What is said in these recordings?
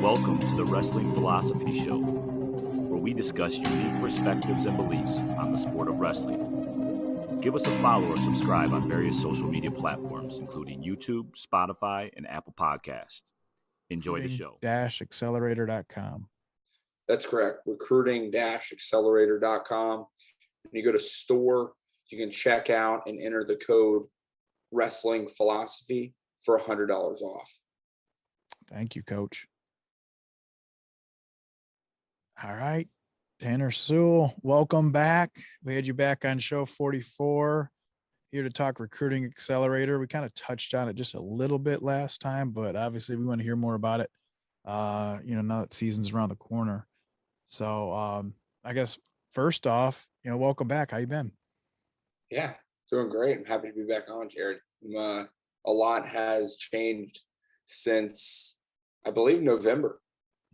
Welcome to the Wrestling Philosophy Show, where we discuss unique perspectives and beliefs on the sport of wrestling. Give us a follow or subscribe on various social media platforms, including YouTube, Spotify, and Apple Podcasts. Enjoy the show. Accelerator.com. That's correct. Recruiting-accelerator.com. When you go to store, you can check out and enter the code Wrestling Philosophy for $100 off. Thank you, Coach. All right, Tanner Sewell, welcome back. We had you back on show 44, here to talk Recruiting Accelerator. We kind of touched on it just a little bit last time, but obviously we want to hear more about it, now that season's around the corner. So I guess first off, welcome back. How you been? Yeah, doing great. I'm happy to be back on, Jared. A lot has changed since, I believe, November.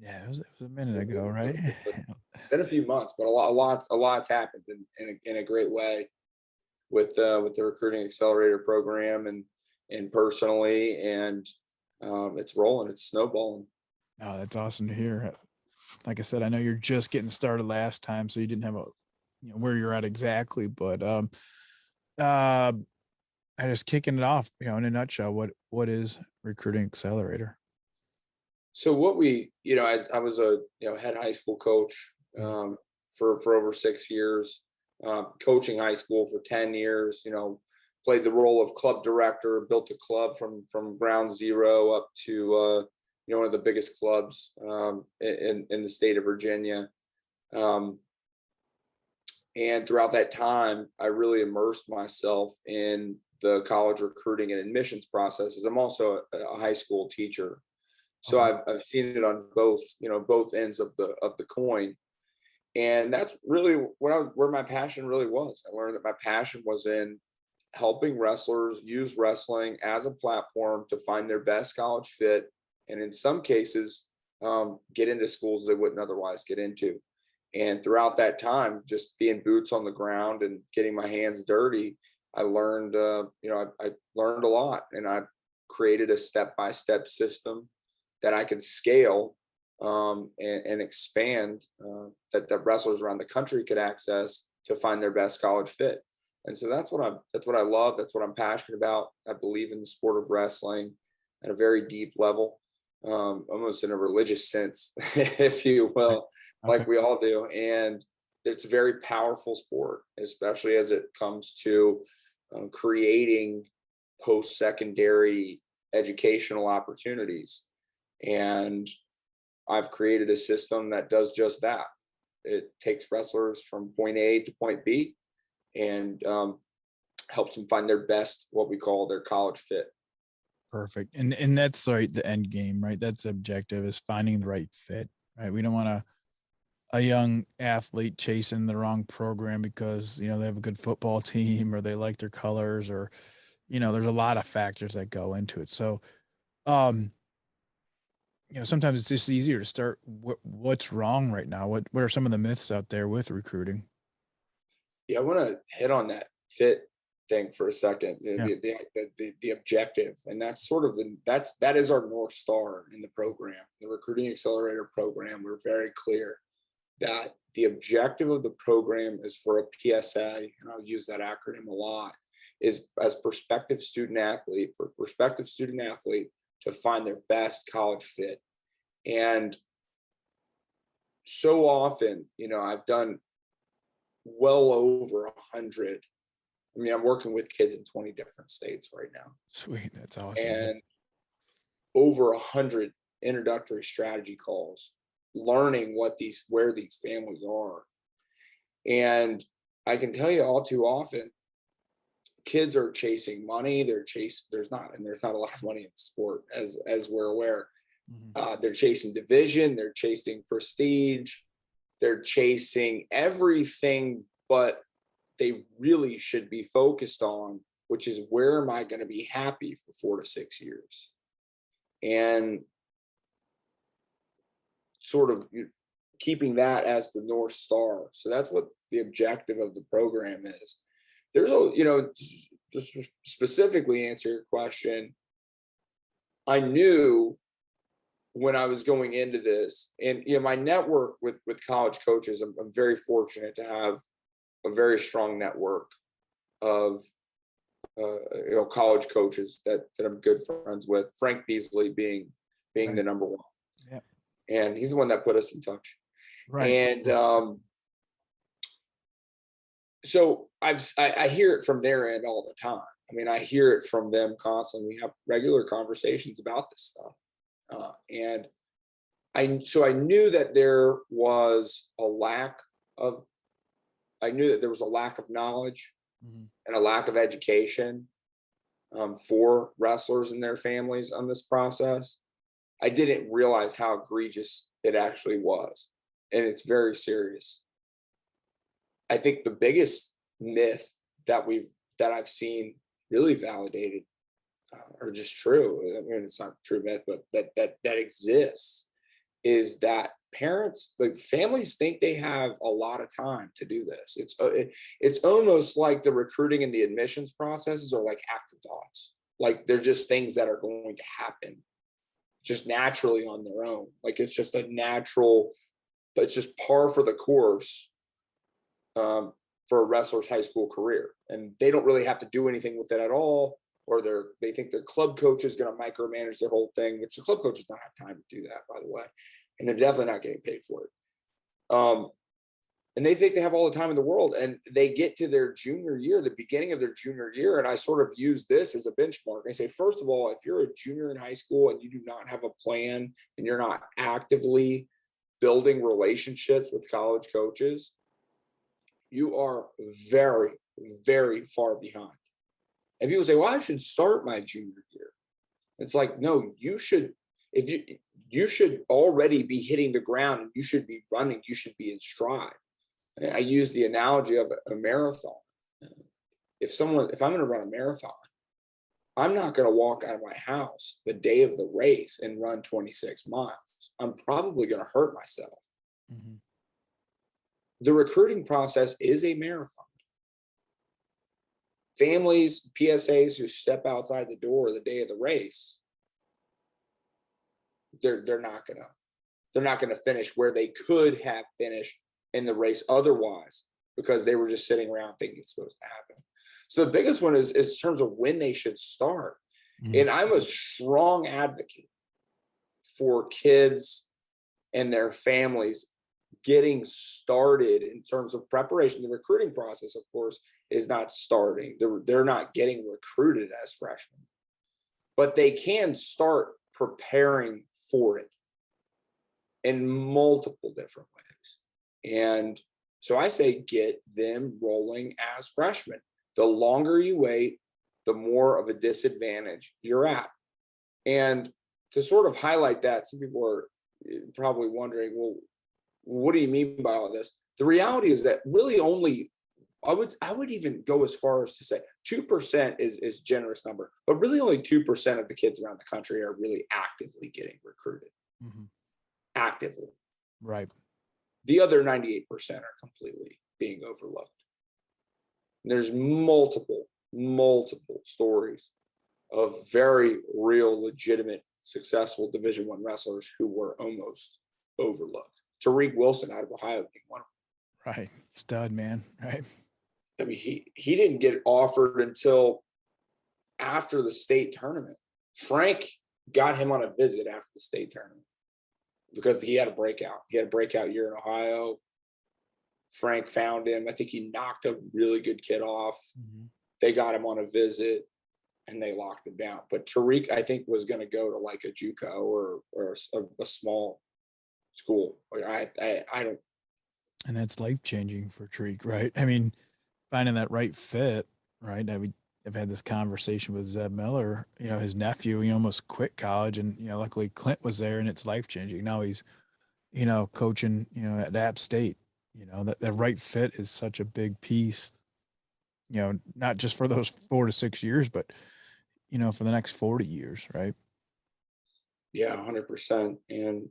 Yeah, it was a minute ago, right? It's been a few months, but a lot's happened in a great way with the Recruiting Accelerator program and personally, and it's rolling, it's snowballing. Oh, that's awesome to hear. Like I said, I know you're just getting started last time, so you didn't have where you're at exactly, but I just kicking it off, in a nutshell, what is Recruiting Accelerator? So what we, as I was a head high school coach for over 6 years, coaching high school for 10 years, played the role of club director, built a club from ground zero up to one of the biggest clubs in the state of Virginia. And throughout that time, I really immersed myself in the college recruiting and admissions processes. I'm also a high school teacher. So I've seen it on both ends of the coin, and that's really where my passion really was. I learned that my passion was in helping wrestlers use wrestling as a platform to find their best college fit, and in some cases, get into schools they wouldn't otherwise get into. And throughout that time, just being boots on the ground and getting my hands dirty, I learned, I learned a lot, and I created a step-by-step system that I can scale and expand that wrestlers around the country could access to find their best college fit. And so that's what I love. That's what I'm passionate about. I believe in the sport of wrestling at a very deep level, almost in a religious sense, if you will, like we all do. And it's a very powerful sport, especially as it comes to creating post-secondary educational opportunities. And I've created a system that does just that. It takes wrestlers from point A to point B and helps them find their best, what we call their college fit. Perfect. And that's right, the end game, right? That's the objective, is finding the right fit, right? We don't want a young athlete chasing the wrong program because, they have a good football team or they like their colors, or, there's a lot of factors that go into it. So, sometimes it's just easier to start what's wrong right now. What are some of the myths out there with recruiting? Yeah, I want to hit on that fit thing for a second. The objective, and that's sort of that is our North Star in the program, the Recruiting Accelerator program. We're very clear that the objective of the program is for a PSA, and I'll use that acronym a lot, is as prospective student athlete to find their best college fit. And so often, I've done well over 100. I'm working with kids in 20 different states right now. Sweet. That's awesome. And over 100 introductory strategy calls, learning where these families are. And I can tell you all too often, kids are chasing money. There's not a lot of money in the sport, as we're aware. They're chasing division. They're chasing prestige. They're chasing everything, but they really should be focused on, which is, where am I going to be happy for 4 to 6 years? And sort of keeping that as the North Star. So that's what the objective of the program is. There's just specifically answer your question, I knew when I was going into this, and my network with college coaches, I'm very fortunate to have a very strong network of college coaches that I'm good friends with. Frank Beasley being Right. the number one, Yep. and he's the one that put us in touch. Right. And so I hear it from their end all the time. I mean, I hear it from them constantly. We have regular conversations about this stuff, and I knew that there was a lack of. I knew that there was a lack of knowledge and a lack of education for wrestlers and their families on this process. I didn't realize how egregious it actually was, and it's very serious. I think the biggest myth that I've seen really validated, or just true. I mean, it's not a true myth, but that exists, is that parents, like families, think they have a lot of time to do this. It's almost like the recruiting and the admissions processes are like afterthoughts. Like they're just things that are going to happen just naturally on their own. Like it's just a natural, but it's just par for the course for a wrestler's high school career, and they don't really have to do anything with it at all. Or they think their club coach is going to micromanage their whole thing, which the club coach does not have time to do that, by the way, and they're definitely not getting paid for it. And they think they have all the time in the world, and they get to their junior year, the beginning of their junior year, and I sort of use this as a benchmark. I say, first of all, if you're a junior in high school and you do not have a plan and you're not actively building relationships with college coaches, you are very, very far behind. And people say, well, I should start my junior year. It's like, no, you should, you should already be hitting the ground, and you should be running, you should be in stride. And I use the analogy of a marathon. If I'm going to run a marathon, I'm not going to walk out of my house the day of the race and run 26 miles. I'm probably going to hurt myself. Mm-hmm. The recruiting process is a marathon. Families, PSAs who step outside the door the day of the race, they're not gonna finish where they could have finished in the race otherwise, because they were just sitting around thinking it's supposed to happen. So the biggest one is in terms of when they should start. And I'm a strong advocate for kids and their families getting started in terms of preparation. The recruiting process, of course, is not starting. They're not getting recruited as freshmen, but they can start preparing for it in multiple different ways. And so I say, get them rolling as freshmen. The longer you wait, the more of a disadvantage you're at. And to sort of highlight that, some people are probably wondering, well, what do you mean by all this? The reality is that really only, I would even go as far as to say 2% is generous number, but really only 2% of the kids around the country are really actively getting recruited. Actively. Right. The other 98% are completely being overlooked. And there's multiple stories of very real, legitimate, successful Division I wrestlers who were almost overlooked. Tariq Wilson out of Ohio being one of them. Right. Stud, man. Right. I mean, he didn't get offered until after the state tournament. Frank got him on a visit after the state tournament because he had a breakout. He had a breakout year in Ohio. Frank found him. I think he knocked a really good kid off. They got him on a visit and they locked him down. But Tariq, I think, was going to go to like a JUCO or a small school. Like I don't. And that's life-changing for Tariq, right? I mean, finding that right fit, right? I've had this conversation with Zeb Miller, his nephew, he almost quit college, and, luckily Clint was there, and it's life-changing. Now he's, coaching, at App State. That right fit is such a big piece, not just for those 4 to 6 years, but, for the next 40 years, right? Yeah, 100%. And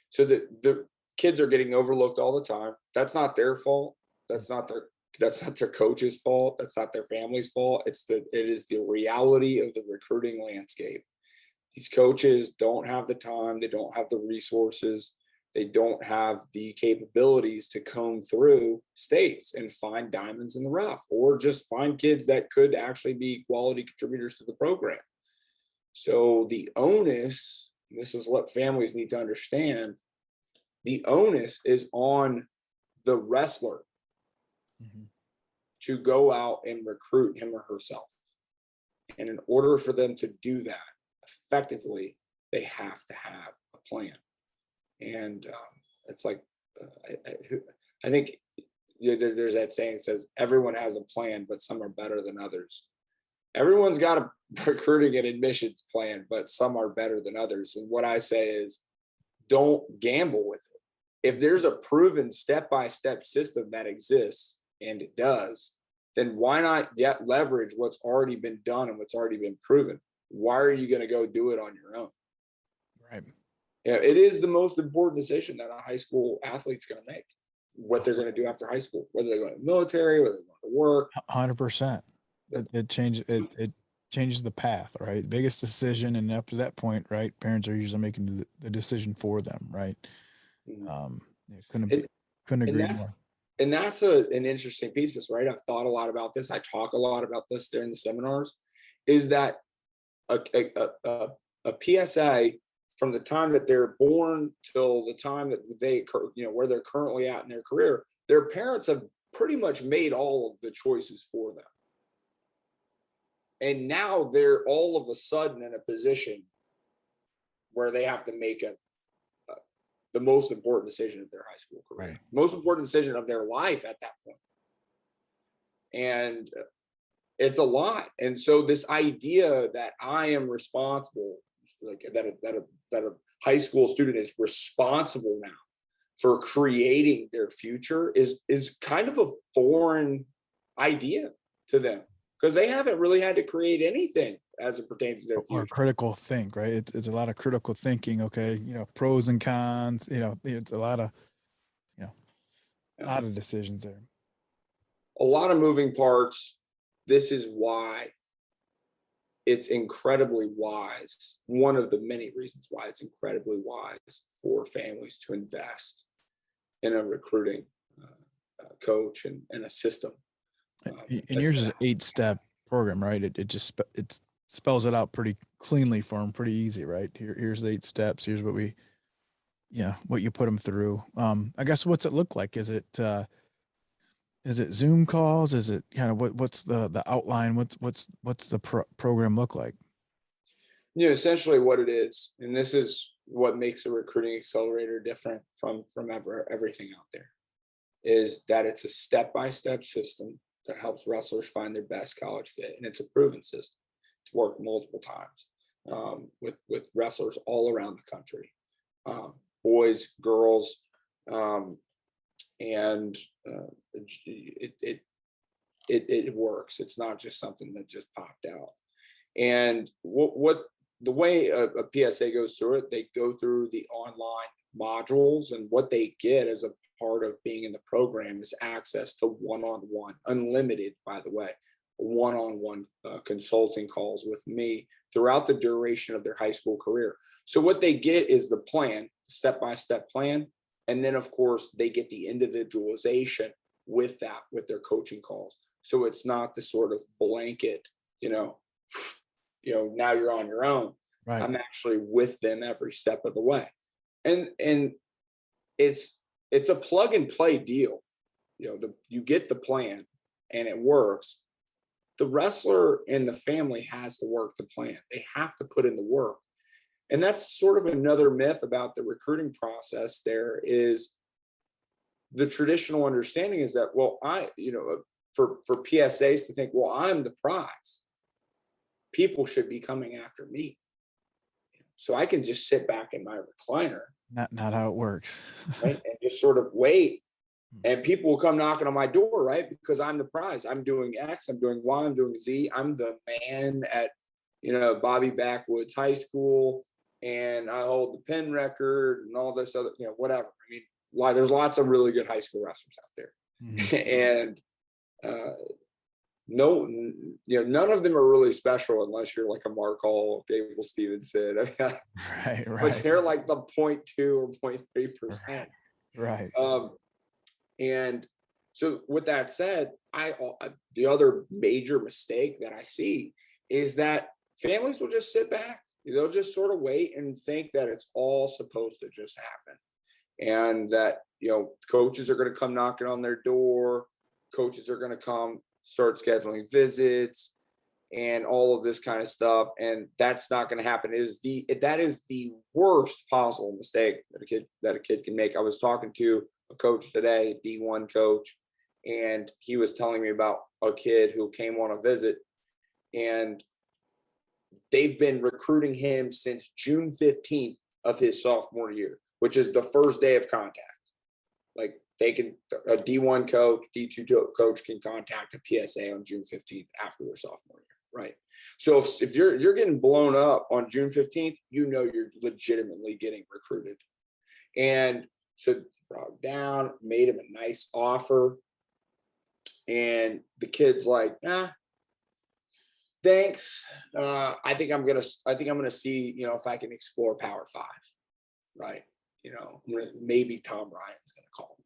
so the kids are getting overlooked all the time. That's not their fault. That's not their coach's fault. That's not their family's fault. It is the reality of the recruiting landscape. these coaches don't have the time, they don't have the resources, they don't have the capabilities to comb through states and find diamonds in the rough, or just find kids that could actually be quality contributors to the program. So the onus, this is what families need to understand, the onus is on the wrestler to go out and recruit him or herself. And in order for them to do that effectively, they have to have a plan. And it's like, I think there's that saying that says, everyone has a plan, but some are better than others. Everyone's got a recruiting and admissions plan, but some are better than others. And what I say is, don't gamble with it. If there's a proven step-by-step system that exists, and it does, then why not leverage what's already been done and what's already been proven? Why are you going to go do it on your own? Right. Yeah, it is the most important decision that a high school athlete's going to make, what they're going to do after high school, whether they're going to the military, whether they're going to work. 100%. It changes the path, right? Biggest decision. And up to that point, right, parents are usually making the decision for them, right? Couldn't agree more. And that's an interesting piece, right? I've thought a lot about this. I talk a lot about this during the seminars, is that a PSA, from the time that they're born till the time that they, where they're currently at in their career, their parents have pretty much made all of the choices for them. And now they're all of a sudden in a position where they have to make the most important decision of their high school career, right. Most important decision of their life at that point. And it's a lot. And so this idea that I am responsible, like that a high school student is responsible now for creating their future is kind of a foreign idea to them, because they haven't really had to create anything as it pertains to their future. Or critical think, right? It's a lot of critical thinking. Okay, pros and cons. It's a lot of, a lot of decisions there. A lot of moving parts. This is why it's incredibly wise. One of the many reasons why it's incredibly wise for families to invest in a recruiting coach and a system. And yours is an 8-step program, right? It spells it out pretty cleanly for them, pretty easy, right? Here's the 8 steps. Here's what what you put them through. I guess, what's it look like? Is it Zoom calls? Is it kind of what's the outline? What's the program look like? Essentially what it is, and this is what makes a recruiting accelerator different from everything out there, is that it's a step-by-step system that helps wrestlers find their best college fit. And it's a proven system. It's worked multiple times with wrestlers all around the country, boys, girls, and it works. It's not just something that just popped out. And what the way a PSA goes through it, they go through the online modules, and what they get as a part of being in the program is access to one-on-one, unlimited, by the way, one-on-one consulting calls with me throughout the duration of their high school career. So what they get is the plan, step-by-step plan. And then, of course, they get the individualization with that, with their coaching calls. So it's not the sort of blanket, now you're on your own. Right. I'm actually with them every step of the way. And it's a plug and play deal. You get the plan and it works. The wrestler and the family has to work the plan. They have to put in the work. And that's sort of another myth about the recruiting process. There is the traditional understanding is that, well, for PSAs to think, well, I'm the prize. People should be coming after me. So I can just sit back in my recliner. Not how it works. Right? And just sort of wait. And people will come knocking on my door, right? Because I'm the prize. I'm doing X, I'm doing Y, I'm doing Z. I'm the man at, Bobby Backwoods High School, and I hold the pin record and all this other, whatever. I mean, there's lots of really good high school wrestlers out there. Mm-hmm. And none of them are really special unless you're like a Mark Hall, Gable Stevenson. I mean, Right. but they're like the 0.2 or 0.3%. Right. And so with that said, the other major mistake that I see is that families will just sit back. They'll just sort of wait and think that it's all supposed to just happen. And that, coaches are going to come knocking on their door. Coaches are going to come start scheduling visits and all of this kind of stuff. And that's not going to happen. That is the worst possible mistake that a kid can make. I was talking to a coach today, a D1 coach, and he was telling me about a kid who came on a visit, and they've been recruiting him since June 15th of his sophomore year, which is the first day of contact. Like a D1 coach, D2 coach can contact a PSA on June 15th after their sophomore year, right? So if you're getting blown up on June 15th, you're legitimately getting recruited. And so brought him down, made him a nice offer, and the kid's like, thanks. I think I'm gonna see, if I can explore Power 5, right? Maybe Tom Ryan's gonna call me.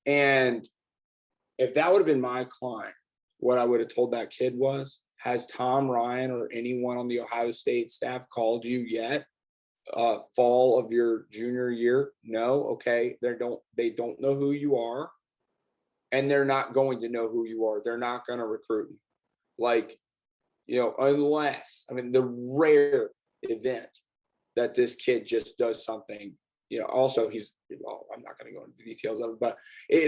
And if that would have been my client, what I would have told that kid was, has Tom Ryan or anyone on the Ohio State staff called you yet? Fall of your junior year? No. Okay. They don't know who you are, and they're not going to know who you are. They're not going to recruit you. Like, unless, the rare event that this kid just does something, also I'm not going to go into the details of it, but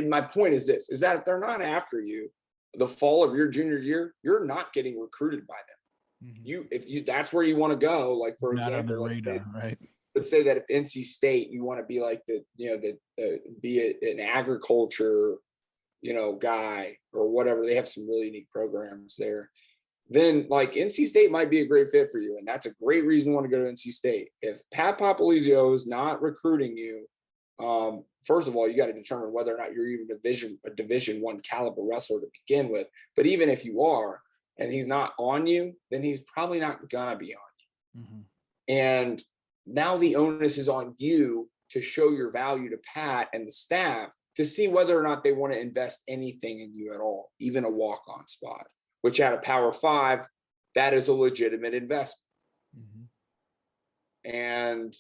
my point is this, is that if they're not after you the fall of your junior year, you're not getting recruited by them. Mm-hmm. If that's where you want to go, like for example, let's say that if NC State, you want to be like be an agriculture, guy or whatever, they have some really unique programs there. Then like NC State might be a great fit for you. And that's a great reason to want to go to NC State. If Pat Popolizio is not recruiting you, first of all, you got to determine whether or not you're even a division I caliber wrestler to begin with. But even if you are, and he's not on you, then he's probably not gonna be on you. Mm-hmm. And now the onus is on you to show your value to Pat and the staff to see whether or not they want to invest anything in you at all, even a walk-on spot, which at a Power 5, that is a legitimate investment. Mm-hmm. And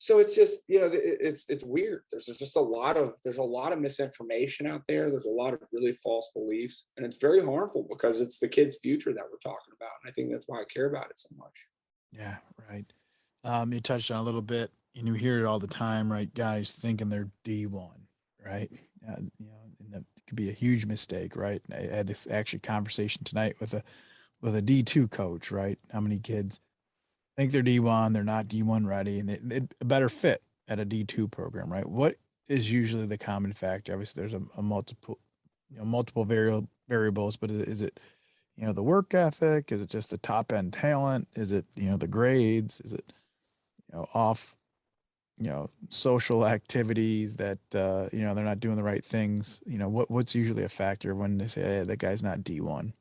so it's just, it's weird. There's a lot of misinformation out there. There's a lot of really false beliefs, and it's very harmful because it's the kid's future that we're talking about. And I think that's why I care about it so much. Yeah, right. You touched on a little bit, and you hear it all the time, right? Guys thinking they're D1, right? And that could be a huge mistake, right? I had this actually conversation tonight with a D2 coach, right? How many kids think they're D1, they're not D1 ready, and they're a better fit at a D2 program, right? What is usually the common factor? Obviously, there's a multiple variables, but is it, the work ethic? Is it just the top end talent? Is it, the grades? Is it, off, social activities that, they're not doing the right things? What's usually a factor when they say, hey, that guy's not D1?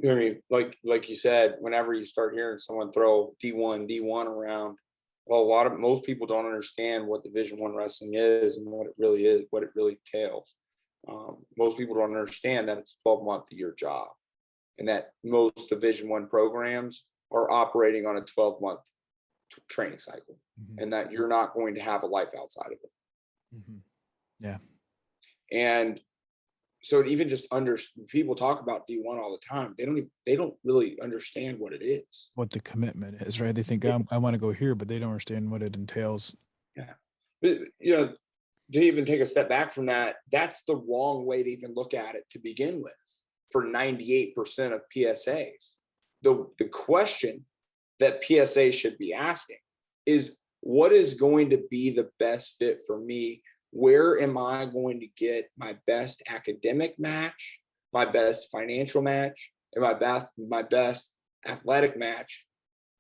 I mean, like you said, whenever you start hearing someone throw D1 around, well, most people don't understand what Division I wrestling is and what it really is, what it really entails. Most people don't understand that it's a 12-month-a-year job, and that most Division I programs are operating on a 12-month training cycle, mm-hmm. and that you're not going to have a life outside of it. Mm-hmm. Yeah. And so even just people talk about D1 all the time. They don't really understand what it is. What the commitment is, right? They think I want to go here, but they don't understand what it entails. Yeah. But, to even take a step back from that, that's the wrong way to even look at it to begin with for 98% of PSAs. The question that PSA should be asking is, what is going to be the best fit for me? Where am I going to get my best academic match, my best financial match, and my best athletic match?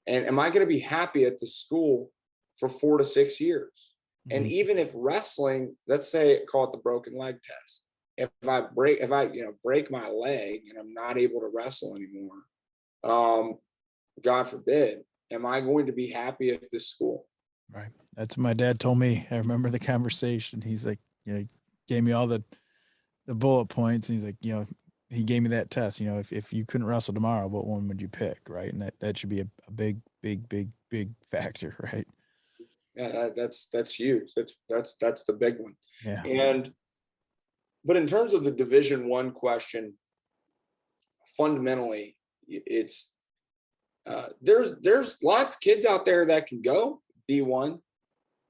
And am I going to be happy at the school for 4 to 6 years? Mm-hmm. And even if wrestling, let's say, call it the broken leg test. if I break my leg and I'm not able to wrestle anymore, God forbid, am I going to be happy at this school? Right. That's what my dad told me. I remember the conversation. He's like, he gave me all the bullet points. And he's like, he gave me that test, if you couldn't wrestle tomorrow, what one would you pick? Right. And that should be a big, big, big, big factor. Right. Yeah, that's huge. That's the big one. Yeah. But in terms of the Division I question, fundamentally, it's there's lots of kids out there that can go D1.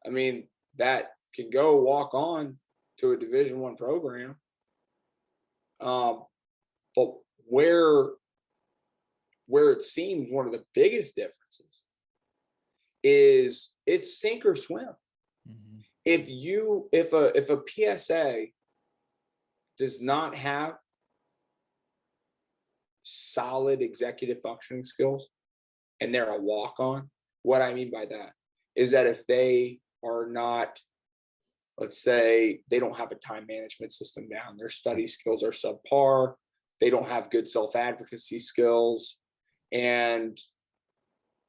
I mean, that can go walk on to a Division I program. But where it seems one of the biggest differences is it's sink or swim. Mm-hmm. If a PSA does not have solid executive functioning skills and they're a walk-on, what I mean by that is that if they are not, let's say they don't have a time management system down, their study skills are subpar, they don't have good self-advocacy skills, and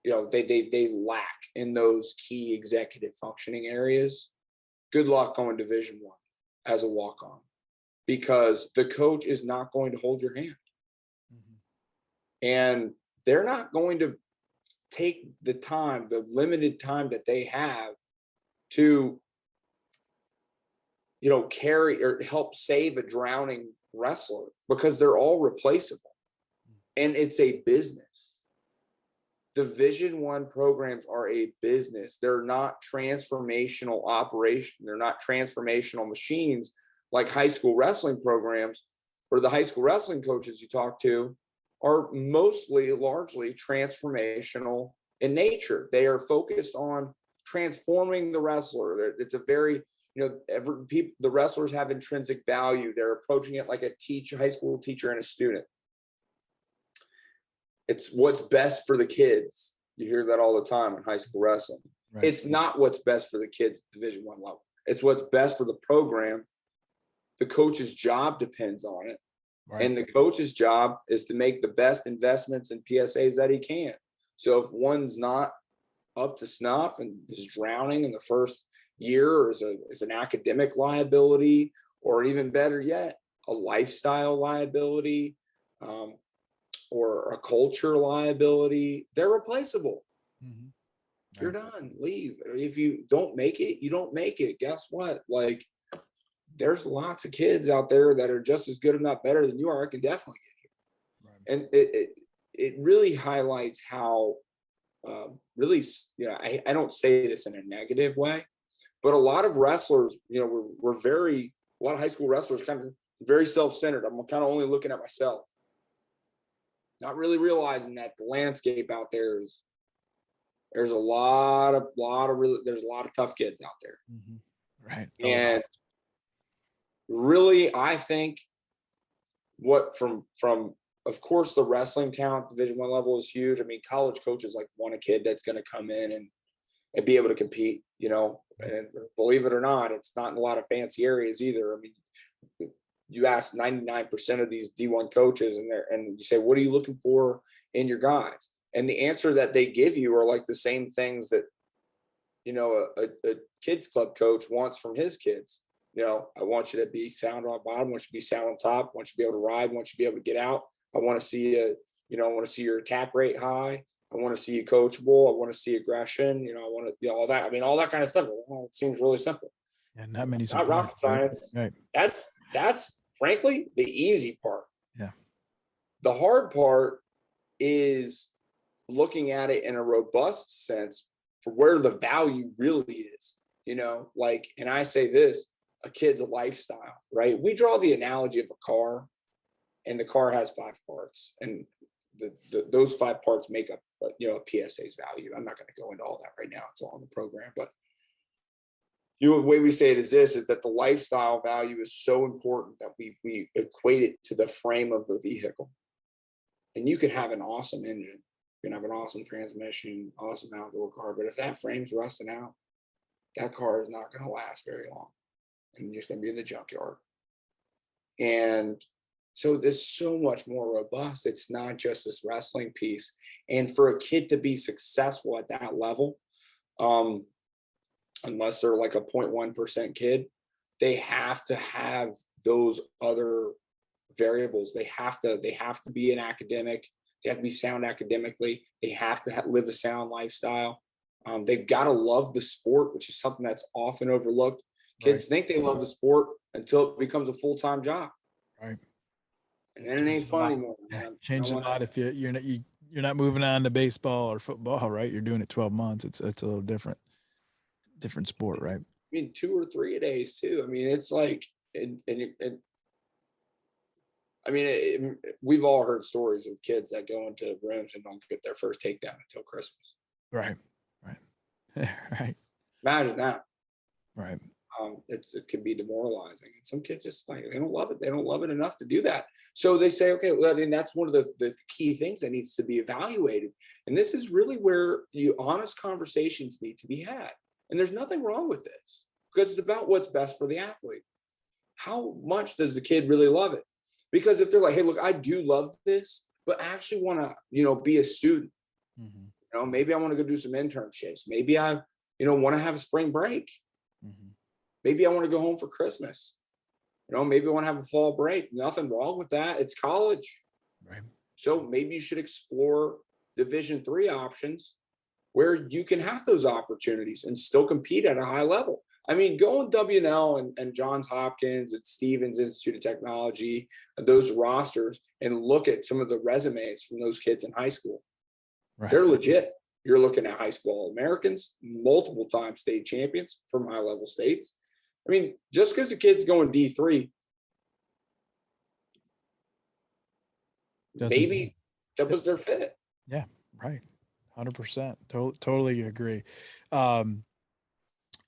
they lack in those key executive functioning areas, good luck going Division I as a walk-on, because the coach is not going to hold your hand. Mm-hmm. And they're not going to take the limited time that they have to carry or help save a drowning wrestler, because they're all replaceable. And it's a business. Division I programs are a business. They're not transformational operation. They're not transformational machines like high school wrestling programs, where the high school wrestling coaches you talk to are largely transformational in nature. They are focused on transforming the wrestler. It's a very, the wrestlers have intrinsic value. They're approaching it like a high school teacher and a student. It's what's best for the kids. You hear that all the time in high school wrestling. Right. It's not what's best for the kids at Division I level. It's what's best for the program. The coach's job depends on it. Right. And the coach's job is to make the best investments in PSAs that he can. So if one's not up to snuff and is drowning in the first year, or is an academic liability, or even better yet, a lifestyle liability, or a culture liability, they're replaceable. Mm-hmm. Right. You're done. Leave. If you don't make it, you don't make it. Guess what? Like, there's lots of kids out there that are just as good, if not better than you are. I can definitely get here. Right. And it really highlights how really, I don't say this in a negative way, but a lot of wrestlers, we're a lot of high school wrestlers kind of very self-centered. I'm kind of only looking at myself, not really realizing that the landscape out there there's a lot of tough kids out there. Mm-hmm. Right. And really, I think from of course, the wrestling talent Division I level is huge. I mean, college coaches want a kid that's going to come in and be able to compete, and believe it or not, it's not in a lot of fancy areas either. I mean, you ask 99% of these D1 coaches and you say, what are you looking for in your guys? And the answer that they give you are like the same things that, a kids club coach wants from his kids. I want you to be sound on bottom, I want you to be sound on top, I want you to be able to ride, I want you to be able to get out. I want to see I want to see your attack rate high. I want to see you coachable. I want to see aggression. I want to, all that. I mean, all that kind of stuff. Well, it seems really simple. And not many. It's not rocket science. Right. That's frankly the easy part. Yeah. The hard part is looking at it in a robust sense for where the value really is. And I say this: a kid's lifestyle, right? We draw the analogy of a car. And the car has 5 parts, and those 5 parts make up, a PSA's value. I'm not going to go into all that right now; it's all in the program. But the way we say it is that the lifestyle value is so important that we equate it to the frame of the vehicle. And you can have an awesome engine, you can have an awesome transmission, awesome outdoor car, but if that frame's rusting out, that car is not going to last very long, and you're just going to be in the junkyard. And so there's so much more robust. It's not just this wrestling piece. And for a kid to be successful at that level, unless they're like a 0.1% kid, they have to have those other variables. They have to be an academic. They have to be sound academically. They have to live a sound lifestyle. They've got to love the sport, which is something that's often overlooked. Kids think they love the sport until it becomes a full-time job. Right. And then it ain't fun anymore. Changes a lot if you're not moving on to baseball or football, right? You're doing it 12 months. It's a little different sport, right? I mean, 2 or 3 a days too. I mean, it's like, we've all heard stories of kids that go into rooms and don't get their first takedown until Christmas. Right. Right. Imagine that. Right. It can be demoralizing. And some kids just like, they don't love it. They don't love it enough to do that. So they say, okay, well, I mean, that's one of the key things that needs to be evaluated. And this is really where honest conversations need to be had. And there's nothing wrong with this, because it's about what's best for the athlete. How much does the kid really love it? Because if they're like, hey, look, I do love this, but I actually want to, be a student. Mm-hmm. Maybe I want to go do some internships. Maybe I, want to have a spring break. Mm-hmm. Maybe I want to go home for Christmas. Maybe I want to have a fall break. Nothing wrong with that. It's college. Right. So maybe you should explore Division III options where you can have those opportunities and still compete at a high level. I mean, go on W&L and Johns Hopkins and Stevens Institute of Technology, those rosters, and look at some of the resumes from those kids in high school. Right. They're legit. You're looking at high school All-Americans, multiple time state champions from high level states. I mean, just because the kid's going D3, maybe that was their fit. Yeah, right. 100%. Totally agree.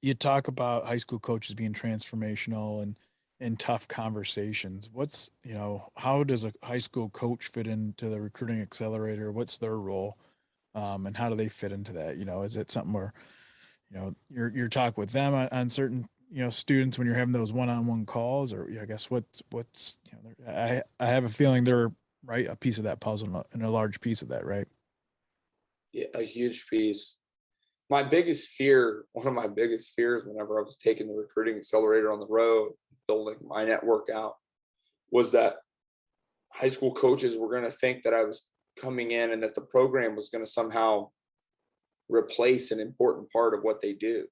You talk about high school coaches being transformational and tough conversations. How does a high school coach fit into the Recruiting Accelerator? What's their role? And how do they fit into that? Is it something where, you're talking with them on certain, students when you're having those one-on-one calls, or I guess what's, I have a feeling they're right. A piece of that puzzle and a large piece of that, right? Yeah, a huge piece. One of my biggest fears whenever I was taking the Recruiting Accelerator on the road, building my network out, was that high school coaches were going to think that I was coming in and that the program was going to somehow replace an important part of what they do.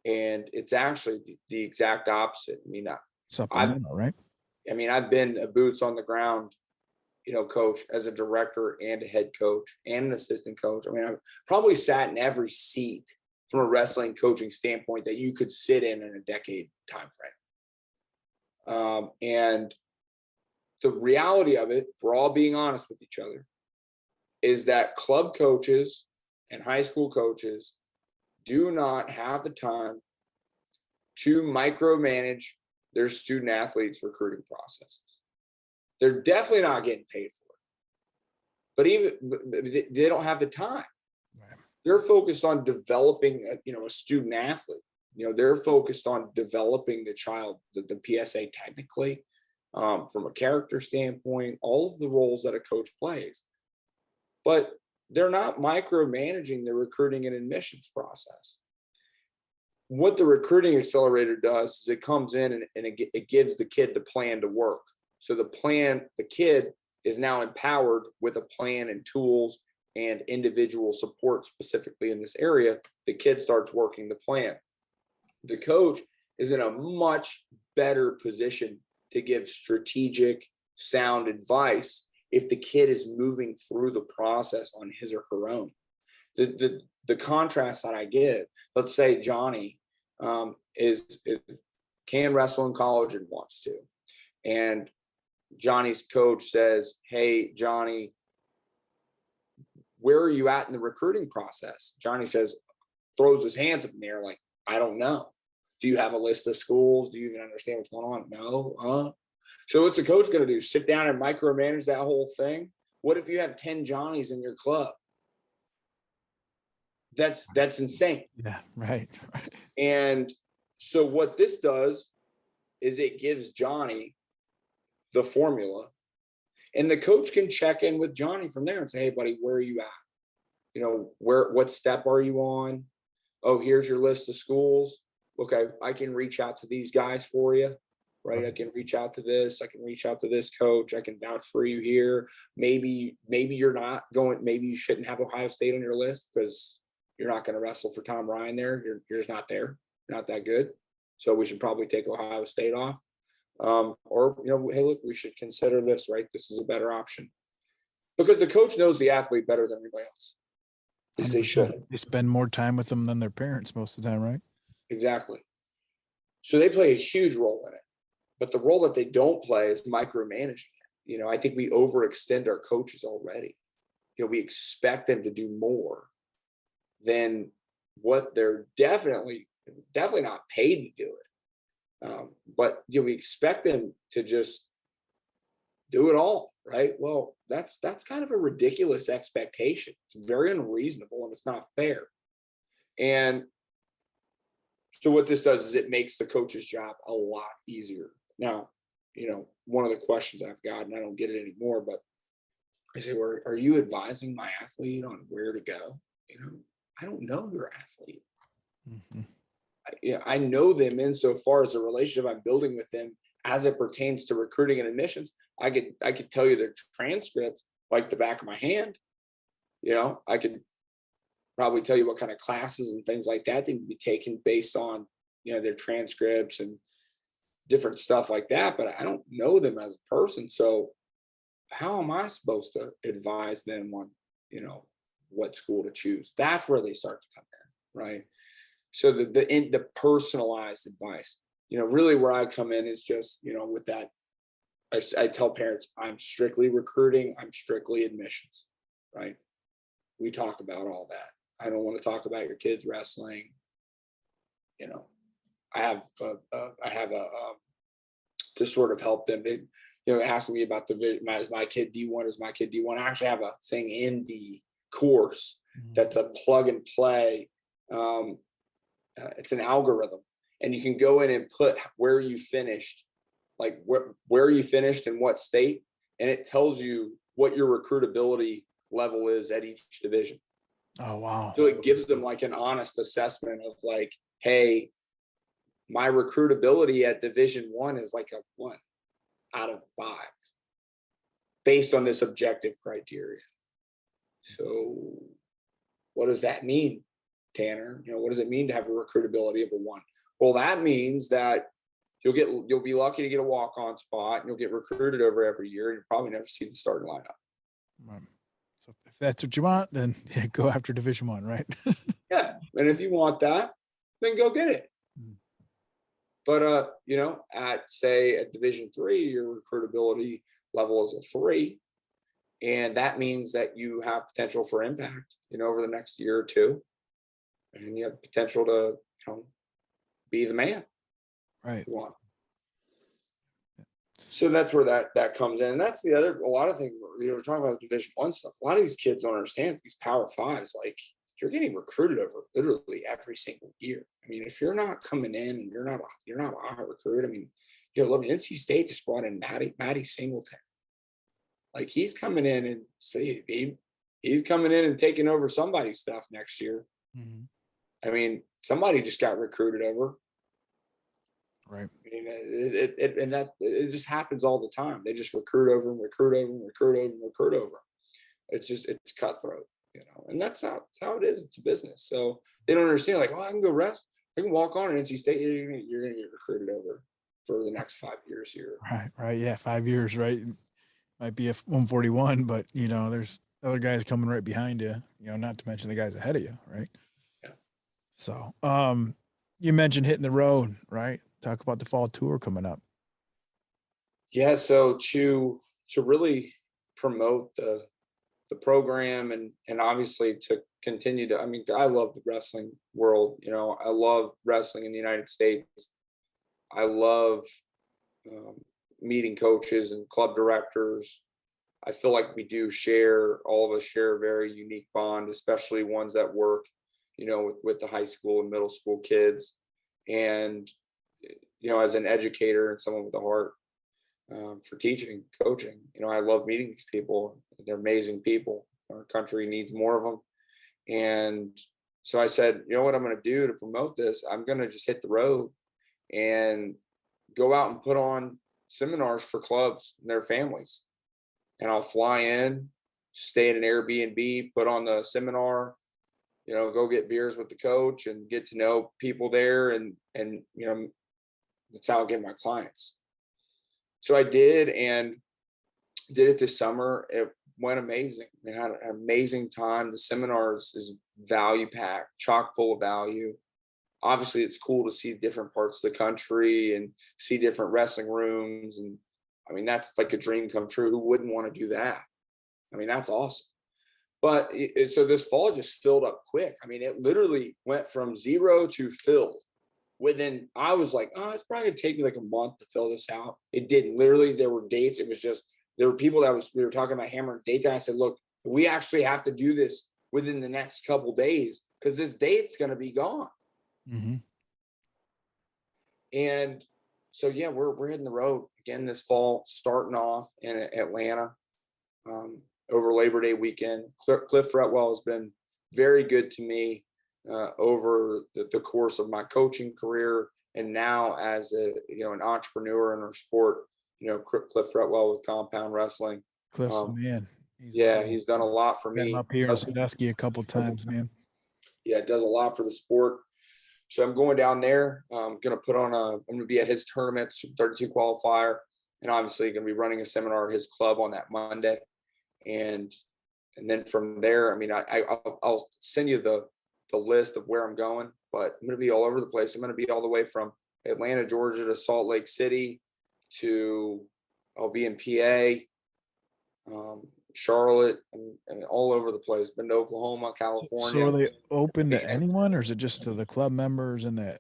And it's actually the exact opposite. I mean, Supplemental, right? I mean, I've been a boots on the ground, coach as a director and a head coach and an assistant coach. I mean, I've probably sat in every seat from a wrestling coaching standpoint that you could sit in a decade time frame. And the reality of it, if we're all being honest with each other, is that club coaches and high school coaches do not have the time to micromanage their student athletes' recruiting processes. They're definitely not getting paid for it, but they don't have the time. Right. They're focused on developing a student athlete. They're focused on developing the child, the PSA technically, from a character standpoint, all of the roles that a coach plays. But they're not micromanaging the recruiting and admissions process. What the Recruiting Accelerator does is it comes in and it gives the kid the plan to work. So the kid is now empowered with a plan and tools and individual support specifically in this area. The kid starts working the plan. The coach is in a much better position to give strategic, sound advice if the kid is moving through the process on his or her own. The contrast that I give, let's say Johnny can wrestle in college and wants to, and Johnny's coach says, hey, Johnny, where are you at in the recruiting process? Johnny throws his hands up in the air like, I don't know. Do you have a list of schools? Do you even understand what's going on? No. So what's the coach going to do? Sit down and micromanage that whole thing? What if you have 10 Johnnies in your club? That's insane. Yeah, right. And so what this does is it gives Johnny the formula. And the coach can check in with Johnny from there and say, hey, buddy, where are you at? You know, what step are you on? Oh, here's your list of schools. Okay, I can reach out to these guys for you, right? I can reach out to this. I can reach out to this coach. I can vouch for you here. Maybe you're not going. Maybe you shouldn't have Ohio State on your list because you're not going to wrestle for Tom Ryan there. You're just not there. You're not that good. So we should probably take Ohio State off. Or, you know, hey, look, we should consider this, right? This is a better option because the coach knows the athlete better than anybody else. At least they should. They spend more time with them than their parents most of the time, right? Exactly. So they play a huge role in it. But the role that they don't play is micromanaging it. You know, I think we overextend our coaches already. You know, we expect them to do more than what they're definitely not paid to do it. But you know, we expect them to just do it all, right? Well, that's kind of a ridiculous expectation. It's very unreasonable and it's not fair. And so what this does is it makes the coach's job a lot easier. Now, you know, one of the questions I've got, and I don't get it anymore, but I say, well, are you advising my athlete on where to go? You know, I don't know your athlete. Mm-hmm. I know them insofar as the relationship I'm building with them as it pertains to recruiting and admissions. I could tell you their transcripts like the back of my hand. You know, I could probably tell you what kind of classes and things like that they would be taken based on, you know, their transcripts and different stuff like that. But I don't know them as a person. So how am I supposed to advise them on, you know, what school to choose? That's where they start to come in, right? So the personalized advice, you know, really where I come in is just, you know, with that, I tell parents, I'm strictly recruiting, I'm strictly admissions, right? We talk about all that. I don't want to talk about your kids wrestling. You know, I have to sort of help them. They, you know, asking me about is my kid D1? Is my kid D1? I actually have a thing in the course that's a plug and play. It's an algorithm, and you can go in and put where you finished, like where you finished in what state, and it tells you what your recruitability level is at each division. Oh, wow. So it gives them like an honest assessment of like, hey, my recruitability at Division 1 is like a 1 out of 5 based on this objective criteria. So what does that mean, Tanner? You know, what does it mean to have a recruitability of a 1? Well, that means that you'll be lucky to get a walk-on spot, and you'll get recruited over every year, and you'll probably never see the starting lineup. Right. So if that's what you want, then yeah, go after Division 1, right? Yeah, and if you want that, then go get it. But you know, at Division 3, your recruitability level is a 3, and that means that you have potential for impact, you know, over the next year or two, and you have potential to, you know, be the man. Right. You want. So that's where that comes in. And that's a lot of things, you know, we're talking about Division 1 stuff. A lot of these kids don't understand these Power 5s, like you're getting recruited over literally every single year. I mean, if you're not coming in and you're not a high recruit, I mean, you know, NC State just brought in Matty Singleton. Like he's coming in and he's coming in and taking over somebody's stuff next year. I mean, somebody just got recruited over. Right. I mean, it just happens all the time. They just recruit over and recruit over and recruit over and recruit over. It's cutthroat, you know, and that's how it is. It's a business. So they don't understand, like, oh, I can go rest. I can walk on at NC State. You're going to get recruited over for the next 5 years here. Right. Yeah. 5 years, right. Might be a 141, but you know, there's other guys coming right behind you, you know, not to mention the guys ahead of you. Right. Yeah. So, you mentioned hitting the road, right? Talk about the fall tour coming up. Yeah. So to really promote the program and obviously to continue to, I mean, I love the wrestling world. You know, I love wrestling in the United States. I love meeting coaches and club directors. I feel like all of us share a very unique bond, especially ones that work, you know, with the high school and middle school kids. And, you know, as an educator and someone with a heart, for teaching, coaching. I love meeting these people. They're amazing people. Our country needs more of them. And so I said, you know what I'm going to do to promote this? I'm going to just hit the road and go out and put on seminars for clubs and their families. And I'll fly in, stay at an Airbnb, put on the seminar, go get beers with the coach and get to know people there. And that's how I get my clients. So I did, and did it this summer. It went amazing. I had an amazing time. The seminars is value packed, chock full of value. Obviously, it's cool to see different parts of the country and see different wrestling rooms. And that's like a dream come true. Who wouldn't want to do that? That's awesome. But so this fall just filled up quick. It literally went from 0 to filled. I was like, oh, it's probably gonna take me like a month to fill this out. It didn't. Literally, there were dates. It was just, there were people we were talking about hammering dates. And I said, look, we actually have to do this within the next couple of days because this date's going to be gone. Mm-hmm. And so, yeah, we're hitting the road again this fall, starting off in Atlanta over Labor Day weekend. Cliff Fretwell has been very good to me over the course of my coaching career, and now as an entrepreneur in our sport. Cliff Fretwell with Compound Wrestling. Cliff's the man. He's done a lot for me. I'm up here in Sandusky a couple times, man. Yeah, it does a lot for the sport. So I'm going down there. I'm going to be at his tournament, Super 32 qualifier, and obviously going to be running a seminar at his club on that Monday. And then from there, I'll send you the list of where I'm going, but I'm going to be all over the place. I'm going to be all the way from Atlanta, Georgia to Salt Lake City I'll be in PA, Charlotte, and all over the place. Been to Oklahoma, California. So are they open to anyone, or is it just to the club members and that,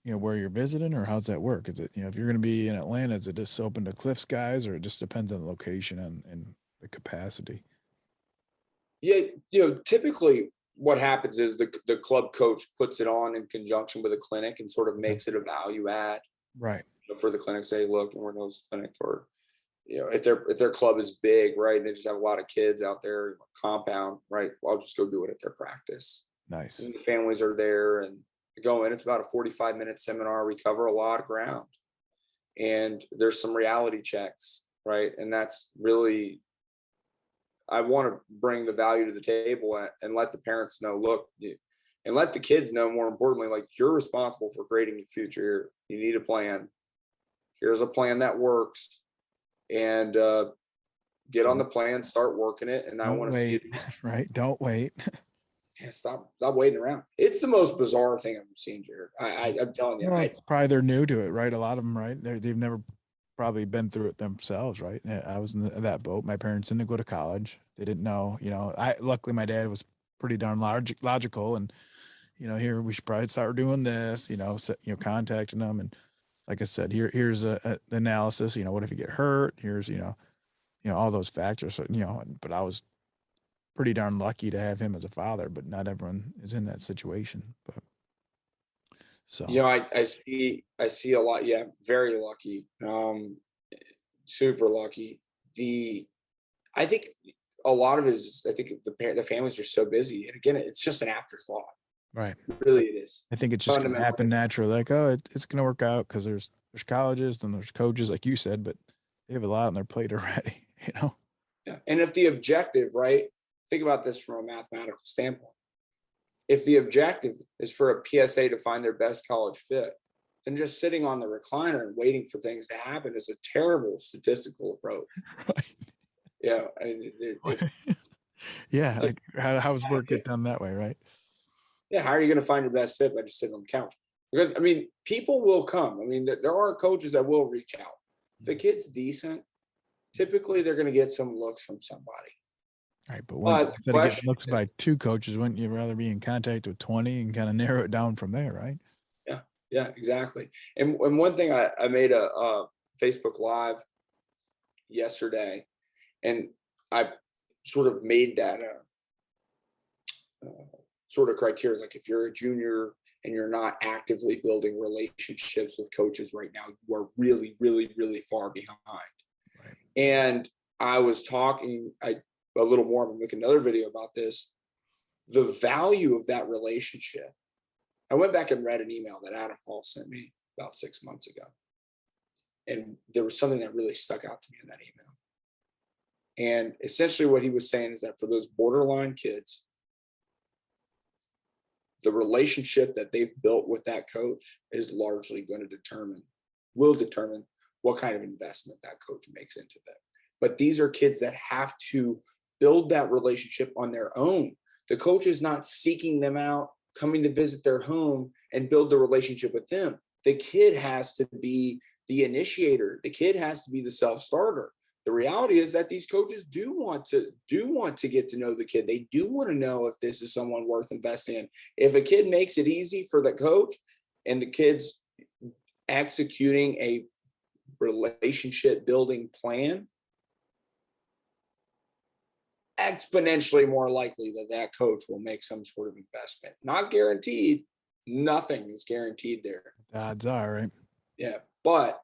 where you're visiting, or how's that work? Is it, if you're going to be in Atlanta, is it just open to Cliff's guys, or it just depends on the location and the capacity? Yeah, typically what happens is the club coach puts it on in conjunction with a clinic and sort of makes it a value add. Right. For the clinic, say, look, and we're going to this clinic, or if their club is big, right, and they just have a lot of kids out there, Compound, right, I'll just go do it at their practice. Nice. And the families are there, and go in. It's about a 45-minute seminar. We cover a lot of ground, and there's some reality checks, right, and that's really, I want to bring the value to the table and let the parents know, look, and let the kids know, more importantly, like, you're responsible for creating your future. You need a plan. Here's a plan that works, and get on the plan, start working it. And I want to see it. Right. Don't wait. Yeah, stop waiting around. It's the most bizarre thing I've seen, Jared. I'm telling you. Well, it's probably they're new to it, right? A lot of them, right? They've never probably been through it themselves, right? I was in that boat. My parents didn't go to college. They didn't know, luckily my dad was pretty darn logical, and here we should probably start doing this, contacting them. And like I said, here's the analysis, what if you get hurt? Here's, all those factors. So, but I was pretty darn lucky to have him as a father, but not everyone is in that situation. But so, I see a lot. Yeah. Very lucky. Super lucky. I think a lot of it is, I think the families are so busy. And again, it's just an afterthought. Right. Really, it is. I think it's just going to happen naturally. Like, oh, it's going to work out because there's colleges and there's coaches, like you said, but they have a lot on their plate already, Yeah. And if the objective, right, think about this from a mathematical standpoint. If the objective is for a PSA to find their best college fit, then just sitting on the recliner and waiting for things to happen is a terrible statistical approach. Right. Yeah. Yeah. Like, how's work get done that way, right? Yeah, how are you going to find your best fit by just sitting on the couch? Because, people will come. There are coaches that will reach out. If a kid's decent, typically they're going to get some looks from somebody. Right, but instead of getting looks by 2 coaches, wouldn't you rather be in contact with 20 and kind of narrow it down from there, right? Yeah, exactly. And one thing, I made a Facebook Live yesterday, and I sort of made that sort of criteria, like if you're a junior and you're not actively building relationships with coaches right now, you are really, really, really far behind. Right. And I was talking a little more, I'm gonna make another video about this, the value of that relationship. I went back and read an email that Adam Hall sent me about 6 months ago. And there was something that really stuck out to me in that email. And essentially what he was saying is that for those borderline kids, the relationship that they've built with that coach is largely going to will determine what kind of investment that coach makes into them. But these are kids that have to build that relationship on their own. The coach is not seeking them out, coming to visit their home and build the relationship with them. The kid has to be the initiator. The kid has to be the self-starter. The reality is that these coaches do want to get to know the kid. They do want to know if this is someone worth investing in. If a kid makes it easy for the coach and the kid's executing a relationship building plan, exponentially more likely that that coach will make some sort of investment. Not guaranteed. Nothing is guaranteed there. The odds are, right? Yeah, but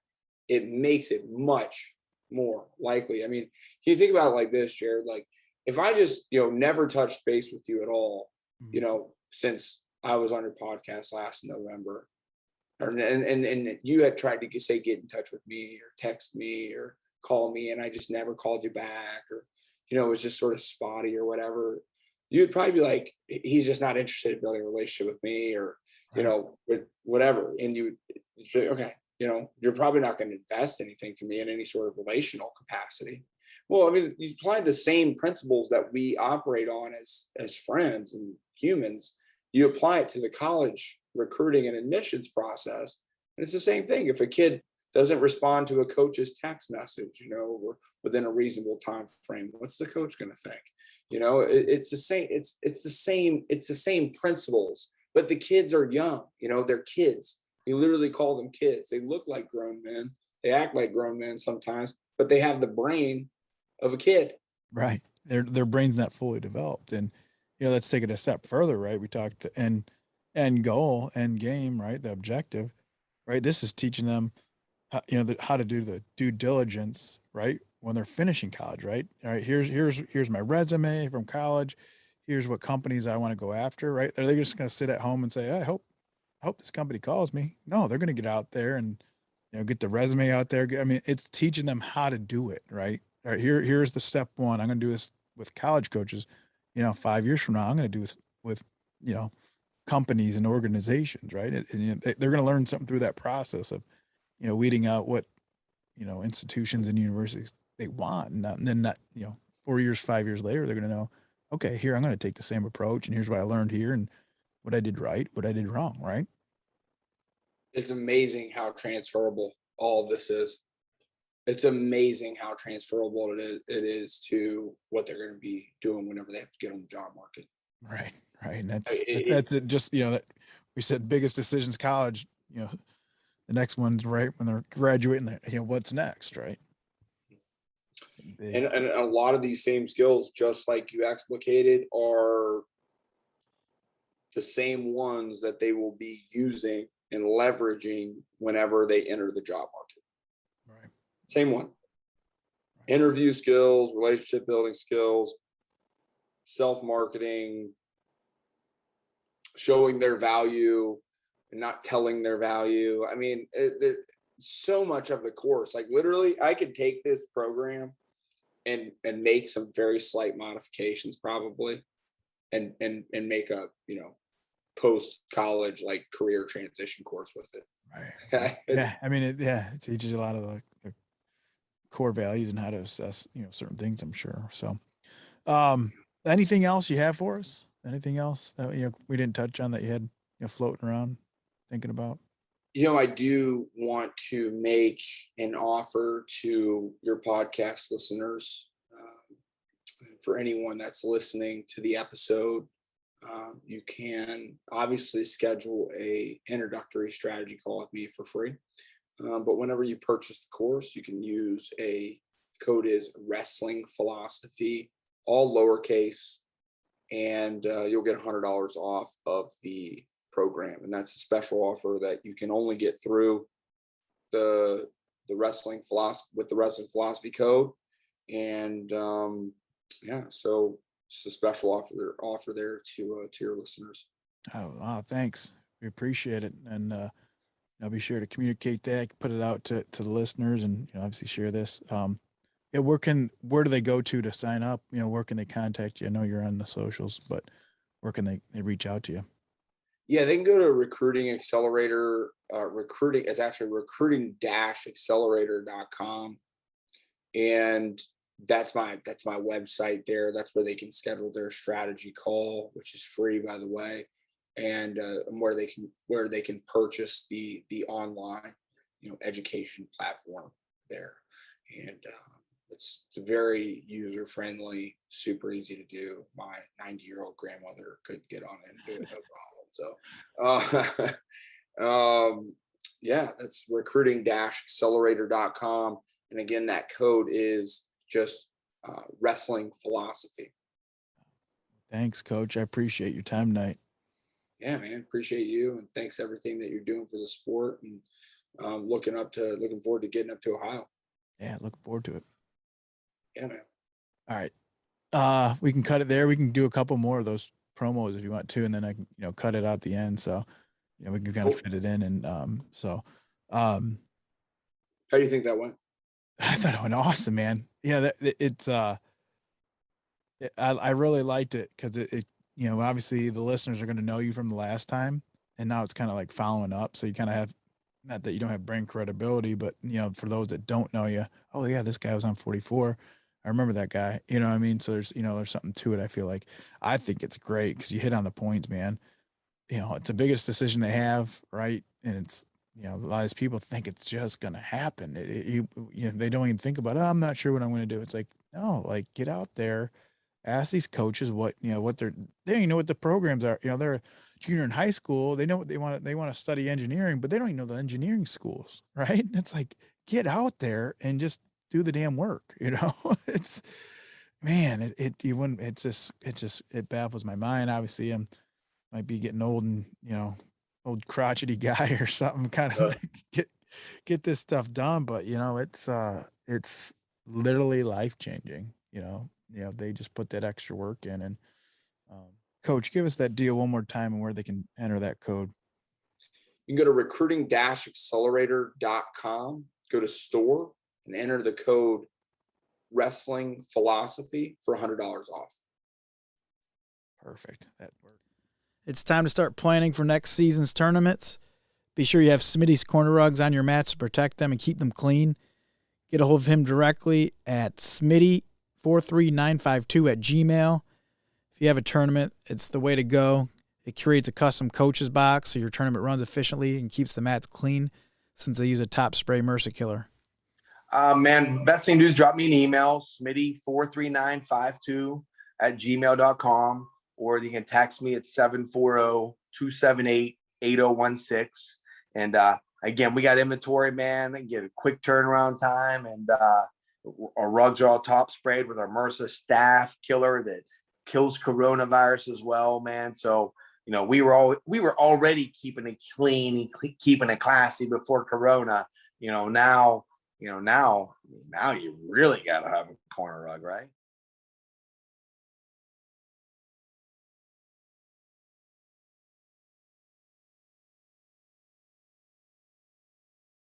it makes it much more likely. I mean, can you think about it like this, Jared? Like, if I just, never touched base with you at all, since I was on your podcast last November, and you had tried to get in touch with me or text me or call me, and I just never called you back, or, it was just sort of spotty or whatever, you'd probably be like, he's just not interested in building a relationship with me, or, whatever. And you'd say, okay, you're probably not going to invest anything to me in any sort of relational capacity. Well, I mean, you apply the same principles that we operate on as friends and humans. You apply it to the college recruiting and admissions process. And it's the same thing. If a kid doesn't respond to a coach's text message, within a reasonable time frame, what's the coach going to think? It's the same. It's the same principles, but the kids are young. They're kids. You literally call them kids. They look like grown men. They act like grown men sometimes, but they have the brain of a kid. Right. Their brain's not fully developed. And, let's take it a step further, right? We talked to end goal, end game, right? The objective, right? This is teaching them, how to do the due diligence, right? When they're finishing college, right? All right. Here's my resume from college. Here's what companies I want to go after, right? Are they just going to sit at home and say, I hope this company calls me? No, they're going to get out there and, get the resume out there. I mean, it's teaching them how to do it, right? All right, here's the step one. I'm going to do this with college coaches. 5 years from now, I'm going to do this with, companies and organizations, right? And they're going to learn something through that process of, weeding out what, institutions and universities they want. And then 4 years, 5 years later, they're going to know, okay, here, I'm going to take the same approach. And here's what I learned here and what I did right, what I did wrong, right? It's amazing how transferable all this is. It's amazing how transferable it is to what they're going to be doing whenever they have to get on the job market. Right. And that's it. Just, that we said biggest decisions, college, the next one's right when they're graduating, what's next, right? And a lot of these same skills, just like you explicated, are the same ones that they will be using and leveraging whenever they enter the job market. Right. Same one. Interview skills, relationship building skills, self-marketing, showing their value and not telling their value. I mean, so much of the course, like literally I could take this program and make some very slight modifications probably and make a, post-college like career transition course with it. Right. Yeah. I mean, it teaches you a lot of the core values and how to assess, certain things, I'm sure. So, anything else you have for us? Anything else that, we didn't touch on that you had, floating around thinking about? I do want to make an offer to your podcast listeners. For anyone that's listening to the episode, you can obviously schedule a introductory strategy call with me for free. But whenever you purchase the course, you can use code is wrestling philosophy, all lowercase, and you'll get $100 off of the program, and that's a special offer that you can only get through the wrestling philosophy with the wrestling philosophy code. And so it's a special offer there to your listeners. Oh, wow, thanks. We appreciate it. And I'll be sure to communicate that, put it out to the listeners, and obviously share this. Yeah, where do they go to sign up? Where can they contact you? I know you're on the socials, but where can they reach out to you? Yeah, they can go to Recruiting Accelerator. Recruiting is actually recruiting-accelerator.com. And that's my website there. That's where they can schedule their strategy call, which is free, by the way, and where they can purchase the online education platform there. And it's very user friendly, super easy to do. My 90-year-old grandmother could get on it and do it, no problem. So yeah, that's recruiting-accelerator.com. And again, that code is just wrestling philosophy. Thanks, Coach. I appreciate your time tonight. Yeah, man, appreciate you, and thanks everything that you're doing for the sport, and looking forward to getting up to Ohio. Yeah, looking forward to it. Yeah, man. All right. We can cut it there. We can do a couple more of those promos if you want to, and then I can, cut it out at the end. So, we can kind of fit it in. And how do you think that went? I thought it went awesome, man. Yeah, I really liked it because it obviously the listeners are going to know you from the last time, and now it's kind of like following up. So you kind of have, not that you don't have brand credibility, but for those that don't know you, oh yeah, this guy was on 44. I remember that guy. You know what I mean? So there's something to it. I think it's great because you hit on the points, man. It's the biggest decision they have, right? And it's a lot of these people think it's just gonna happen. They don't even think about, oh, I'm not sure what I'm gonna do. It's like, no, like get out there, ask these coaches what they don't even know what the programs are. They're a junior in high school. They know what they want to study engineering, but they don't even know the engineering schools, right? It's like, get out there and just do the damn work. It's, man, it baffles my mind. Obviously might be getting old and, old crotchety guy or something, kind of like get this stuff done. But, it's literally life changing, they just put that extra work in. And Coach, give us that deal one more time and where they can enter that code. You can go to recruiting-accelerator.com, go to store, and enter the code wrestling philosophy for $100 off. Perfect. That worked. It's time to start planning for next season's tournaments. Be sure you have Smitty's corner rugs on your mats to protect them and keep them clean. Get a hold of him directly at Smitty43952@gmail. If you have a tournament, it's the way to go. It creates a custom coach's box so your tournament runs efficiently and keeps the mats clean since they use a top spray MRSA killer. Man, best thing to do is drop me an email, Smitty43952@gmail.com, or you can text me at 740-278-8016. And again, we got inventory, man. And get a quick turnaround time, and our rugs are all top sprayed with our MRSA staph killer that kills coronavirus as well, man. So we were already keeping it clean and keeping it classy before Corona. Now you really got to have a corner rug, right?